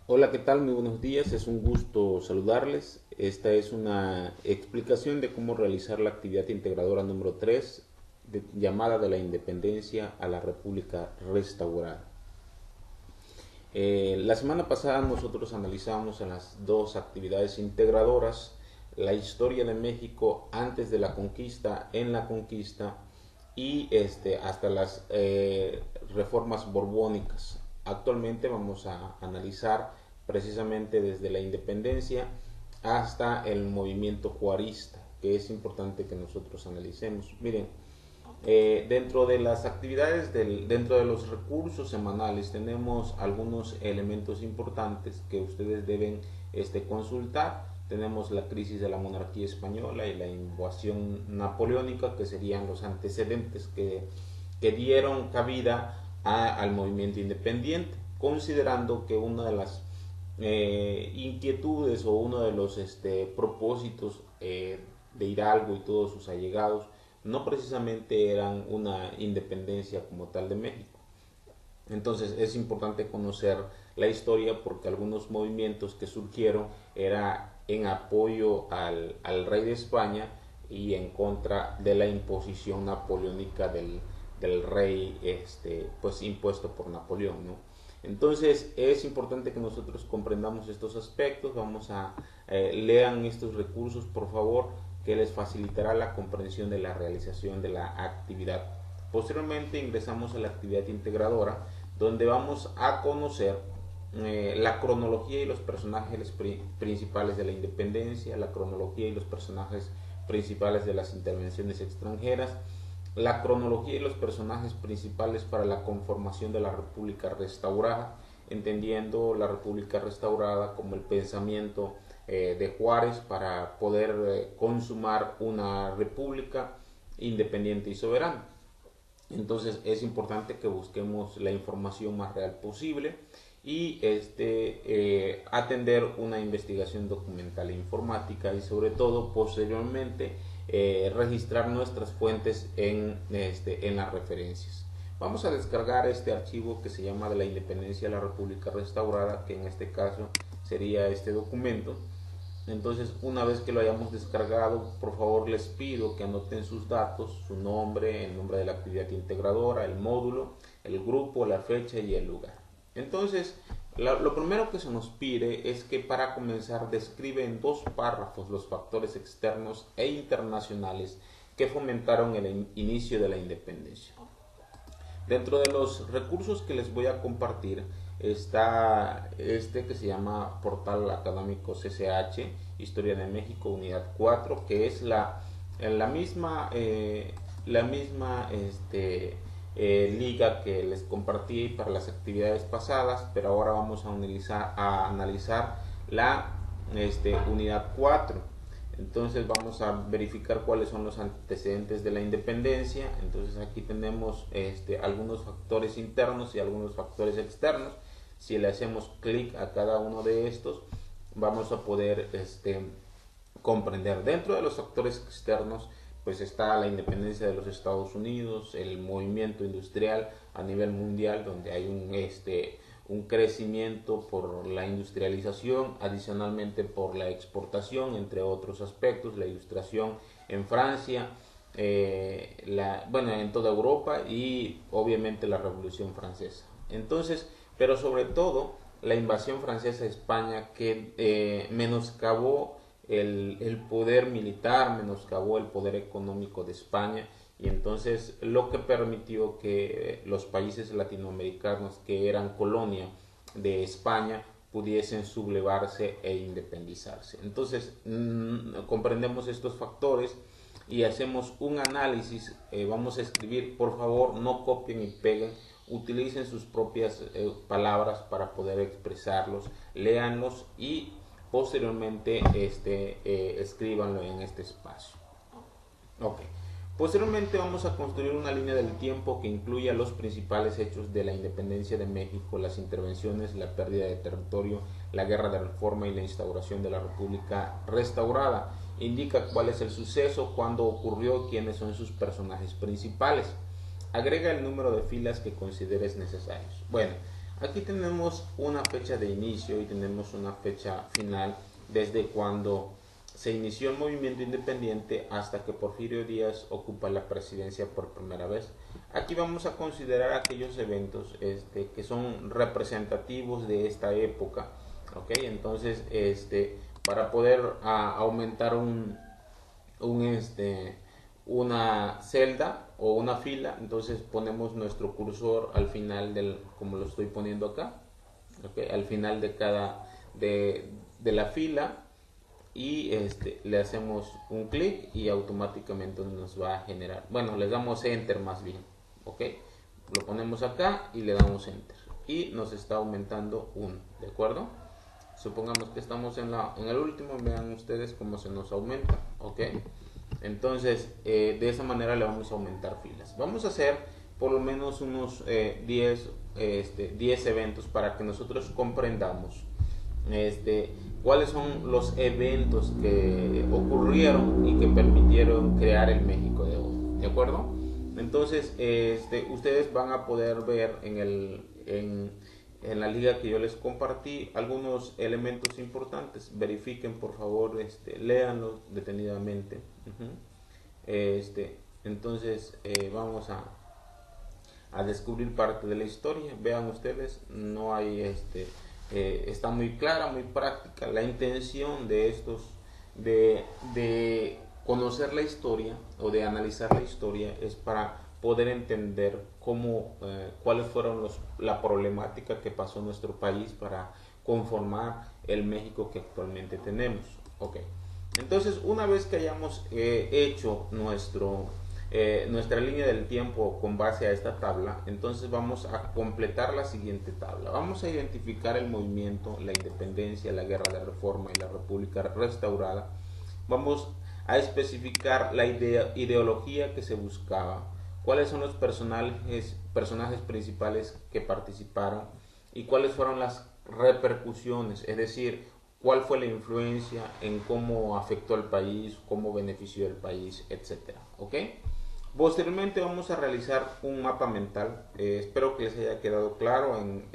Hola, ¿qué tal? Muy buenos días, es un gusto saludarles. Esta es una explicación de cómo realizar la actividad integradora número 3, llamada de la independencia a la República Restaurada. La semana pasada nosotros analizamos en las dos actividades integradoras la historia de México antes de la conquista, en la conquista y hasta las reformas borbónicas. Actualmente vamos a analizar precisamente desde la independencia hasta el movimiento juarista, que es importante que nosotros analicemos. Miren, dentro de las actividades, dentro de los recursos semanales, tenemos algunos elementos importantes que ustedes deben consultar. Tenemos la crisis de la monarquía española y la invasión napoleónica, que serían los antecedentes que dieron cabida al movimiento independiente, considerando que una de las inquietudes o uno de los propósitos de Hidalgo y todos sus allegados no precisamente eran una independencia como tal de México. Entonces es importante conocer la historia porque algunos movimientos que surgieron era en apoyo al rey de España y en contra de la imposición napoleónica del rey pues impuesto por Napoleón, ¿no? Entonces es importante que nosotros comprendamos estos aspectos. Vamos a lean estos recursos por favor, que les facilitará la comprensión de la realización de la actividad. Posteriormente ingresamos a la actividad integradora, donde vamos a conocer la cronología y los personajes principales de la independencia, la cronología y los personajes principales de las intervenciones extranjeras, la cronología y los personajes principales para la conformación de la República Restaurada, entendiendo la República Restaurada como el pensamiento de Juárez para poder consumar una república independiente y soberana. Entonces es importante que busquemos la información más real posible y atender una investigación documental e informática y sobre todo posteriormente registrar nuestras fuentes en las referencias. Vamos a descargar este archivo que se llama de la independencia de la República Restaurada, que en este caso sería este documento. Entonces, una vez que lo hayamos descargado, por favor les pido que anoten sus datos, su nombre, el nombre de la actividad integradora, el módulo, el grupo, la fecha y el lugar. Entonces, lo primero que se nos pide es que para comenzar describe en dos párrafos los factores externos e internacionales que fomentaron el inicio de la independencia. Dentro de los recursos que les voy a compartir está este que se llama Portal Académico CCH, Historia de México, Unidad 4, que es la misma liga que les compartí para las actividades pasadas, pero ahora vamos a analizar la unidad 4. Entonces vamos a verificar cuáles son los antecedentes de la independencia. Entonces aquí tenemos algunos factores internos y algunos factores externos. Si le hacemos clic a cada uno de estos, vamos a poder comprender. Dentro de los factores externos, pues está la independencia de los Estados Unidos, el movimiento industrial a nivel mundial, donde hay un crecimiento por la industrialización, adicionalmente por la exportación, entre otros aspectos, la ilustración en Francia, bueno, en toda Europa y obviamente la Revolución Francesa. Entonces, pero sobre todo la invasión francesa a España que menoscabó el poder militar, menoscabó el poder económico de España y entonces lo que permitió que los países latinoamericanos que eran colonia de España pudiesen sublevarse e independizarse. Entonces comprendemos estos factores y hacemos un análisis. Vamos a escribir, por favor no copien y peguen, utilicen sus propias palabras para poder expresarlos, léanlos y posteriormente escríbanlo en este espacio. Ok. Posteriormente vamos a construir una línea del tiempo que incluya los principales hechos de la independencia de México, las intervenciones, la pérdida de territorio, la guerra de reforma y la instauración de la República Restaurada. Indica cuál es el suceso, cuándo ocurrió, quiénes son sus personajes principales. Agrega el número de filas que consideres necesarios. Bueno, Aquí tenemos una fecha de inicio y tenemos una fecha final desde cuando se inició el movimiento independiente hasta que Porfirio Díaz ocupa la presidencia por primera vez. Aquí vamos a considerar aquellos eventos que son representativos de esta época. ¿Ok? Entonces, para poder aumentar una celda o una fila, entonces ponemos nuestro cursor al final como lo estoy poniendo acá, ¿okay? Al final de cada de la fila, y le hacemos un clic y automáticamente nos va a generar, bueno, le damos enter más bien, ¿ok? Lo ponemos acá y le damos enter y nos está aumentando 1, ¿de acuerdo? Supongamos que estamos en el último, vean ustedes cómo se nos aumenta, ¿ok? Entonces, de esa manera le vamos a aumentar filas. Vamos a hacer por lo menos unos 10 eventos para que nosotros comprendamos cuáles son los eventos que ocurrieron y que permitieron crear el México de hoy, ¿de acuerdo? Entonces, ustedes van a poder ver en la liga que yo les compartí algunos elementos importantes. Verifiquen, por favor, léanlos detenidamente. Entonces, vamos a descubrir parte de la historia. Vean ustedes, no hay está muy clara, muy práctica. La intención de de conocer la historia o de analizar la historia es para poder entender cuáles fueron la problemática que pasó en nuestro país para conformar el México que actualmente tenemos. Ok. Entonces, una vez que hayamos hecho nuestra línea del tiempo con base a esta tabla, entonces vamos a completar la siguiente tabla. Vamos a identificar el movimiento, la independencia, la guerra de reforma y la república restaurada. Vamos a especificar la ideología que se buscaba, cuáles son los personajes principales que participaron y cuáles fueron las repercusiones, es decir, cuál fue la influencia en cómo afectó al país, cómo benefició al país, etcétera. ¿Ok? Posteriormente vamos a realizar un mapa mental. Espero que les haya quedado claro en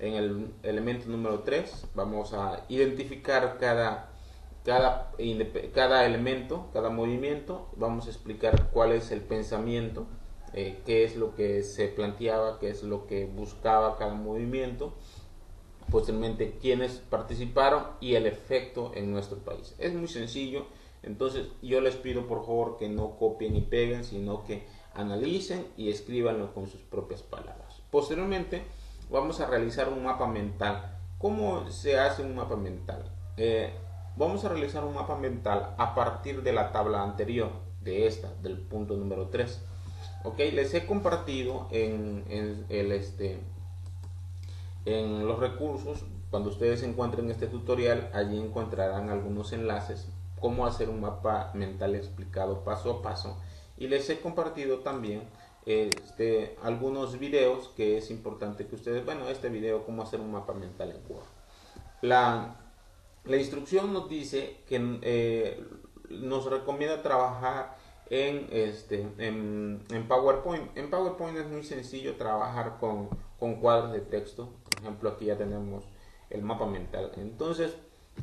el elemento número 3. Vamos a identificar cada elemento, cada movimiento. Vamos a explicar cuál es el pensamiento, qué es lo que se planteaba, qué es lo que buscaba cada movimiento. Posteriormente, quiénes participaron y el efecto en nuestro país. Es muy sencillo. Entonces yo les pido por favor que no copien y peguen, sino que analicen y escríbanlo con sus propias palabras. Posteriormente vamos a realizar un mapa mental. ¿Cómo se hace un mapa mental? Vamos a realizar un mapa mental a partir de la tabla anterior, del punto número 3. Ok, les he compartido en los recursos. Cuando ustedes encuentren este tutorial, allí encontrarán algunos enlaces, cómo hacer un mapa mental explicado paso a paso, y les he compartido también algunos videos que es importante que ustedes, bueno, este video cómo hacer un mapa mental en Word. La instrucción nos dice que nos recomienda trabajar en PowerPoint. En PowerPoint es muy sencillo trabajar con cuadros de texto. Por ejemplo, aquí ya tenemos el mapa mental. Entonces,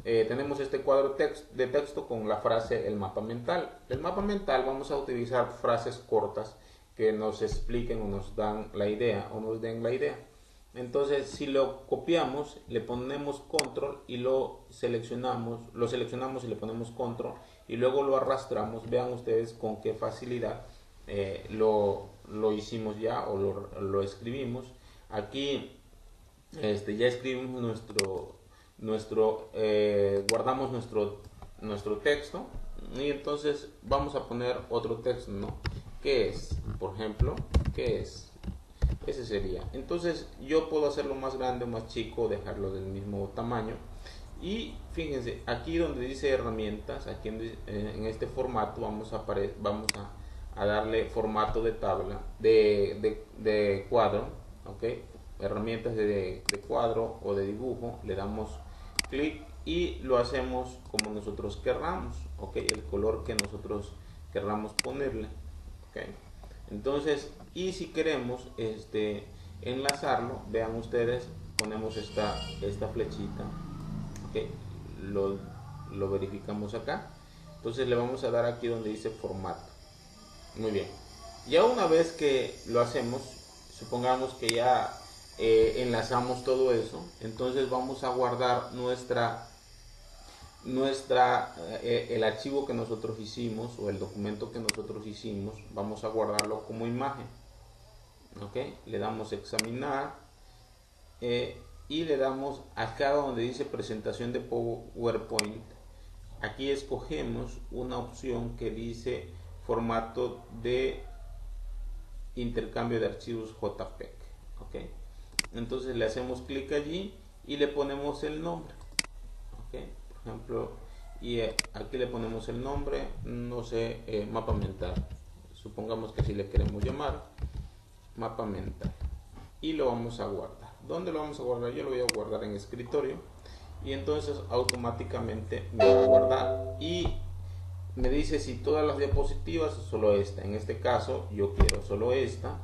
tenemos este cuadro de texto con la frase el mapa mental. El mapa mental vamos a utilizar frases cortas que nos expliquen o nos dan la idea o nos den la idea. Entonces, si lo copiamos, le ponemos control y lo seleccionamos y le ponemos control y luego lo arrastramos. Vean ustedes con qué facilidad lo hicimos ya o lo escribimos. Aquí ya escribimos guardamos nuestro texto, y entonces vamos a poner otro texto, ¿no? ¿Qué es? Por ejemplo, ¿qué es? Ese sería. Entonces yo puedo hacerlo más grande o más chico, dejarlo del mismo tamaño. Y fíjense, aquí donde dice herramientas, aquí en este formato vamos a darle formato de tabla, de cuadro, ¿ok? Herramientas de cuadro o de dibujo, le damos clic y lo hacemos como nosotros querramos, ¿ok? El color que nosotros querramos ponerle, ¿ok? Entonces, y si queremos enlazarlo, vean ustedes, ponemos esta flechita, ¿okay? lo verificamos acá, entonces le vamos a dar aquí donde dice formato. Muy bien, ya una vez que lo hacemos, supongamos que ya enlazamos todo eso, entonces vamos a guardar el archivo que nosotros hicimos o el documento que nosotros hicimos, vamos a guardarlo como imagen. ¿Ok? Le damos examinar y le damos acá donde dice presentación de PowerPoint. Aquí escogemos una opción que dice formato de intercambio de archivos JPEG. ¿Ok? Entonces le hacemos clic allí y le ponemos el nombre. ¿Ok? Por ejemplo, y aquí le ponemos el nombre, no sé, mapa mental. Supongamos que así le queremos llamar, mapa mental. Y lo vamos a guardar. ¿Dónde lo vamos a guardar? Yo lo voy a guardar en escritorio. Y entonces automáticamente me va a guardar. Y me dice si todas las diapositivas o solo esta. En este caso yo quiero solo esta.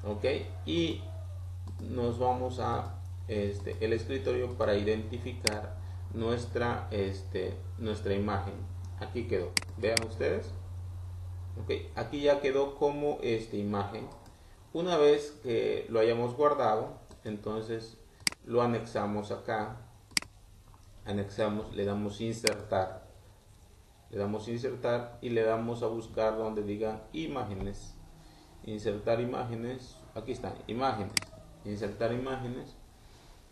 ¿Ok? Y nos vamos a el escritorio para identificar nuestra imagen. Aquí quedó. Vean ustedes. ¿Ok? Aquí ya quedó como imagen. Una vez que lo hayamos guardado, entonces lo anexamos acá, anexamos, le damos insertar y le damos a buscar donde diga imágenes, insertar imágenes, aquí están, imágenes, insertar imágenes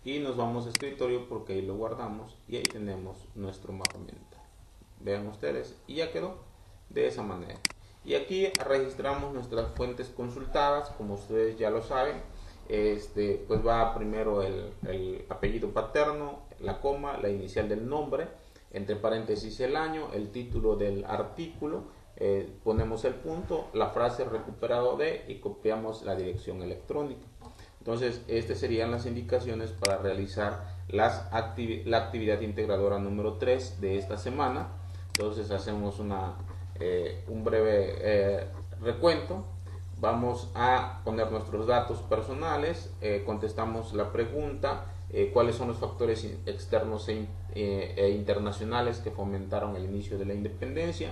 y nos vamos a escritorio porque ahí lo guardamos y ahí tenemos nuestro mapa mental. Vean ustedes y ya quedó de esa manera. Y aquí registramos nuestras fuentes consultadas, como ustedes ya lo saben. Pues va primero el apellido paterno, la coma, la inicial del nombre, entre paréntesis el año, el título del artículo, ponemos el punto, la frase recuperado de y copiamos la dirección electrónica. Entonces, estas serían las indicaciones para realizar la actividad integradora número 3 de esta semana. Entonces, hacemos un breve recuento. Vamos a poner nuestros datos personales, contestamos la pregunta, cuáles son los factores externos e internacionales que fomentaron el inicio de la independencia.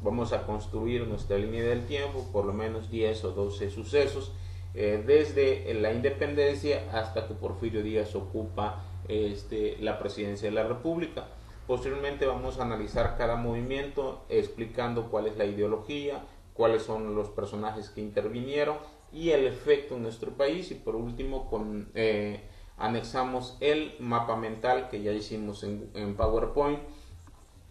Vamos a construir nuestra línea del tiempo, por lo menos 10 o 12 sucesos, desde la independencia hasta que Porfirio Díaz ocupa la presidencia de la República. Posteriormente vamos a analizar cada movimiento explicando cuál es la ideología, cuáles son los personajes que intervinieron y el efecto en nuestro país. Y por último anexamos el mapa mental que ya hicimos en PowerPoint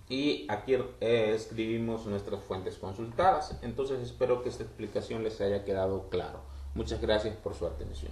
y aquí escribimos nuestras fuentes consultadas. Entonces espero que esta explicación les haya quedado claro. Muchas gracias por su atención.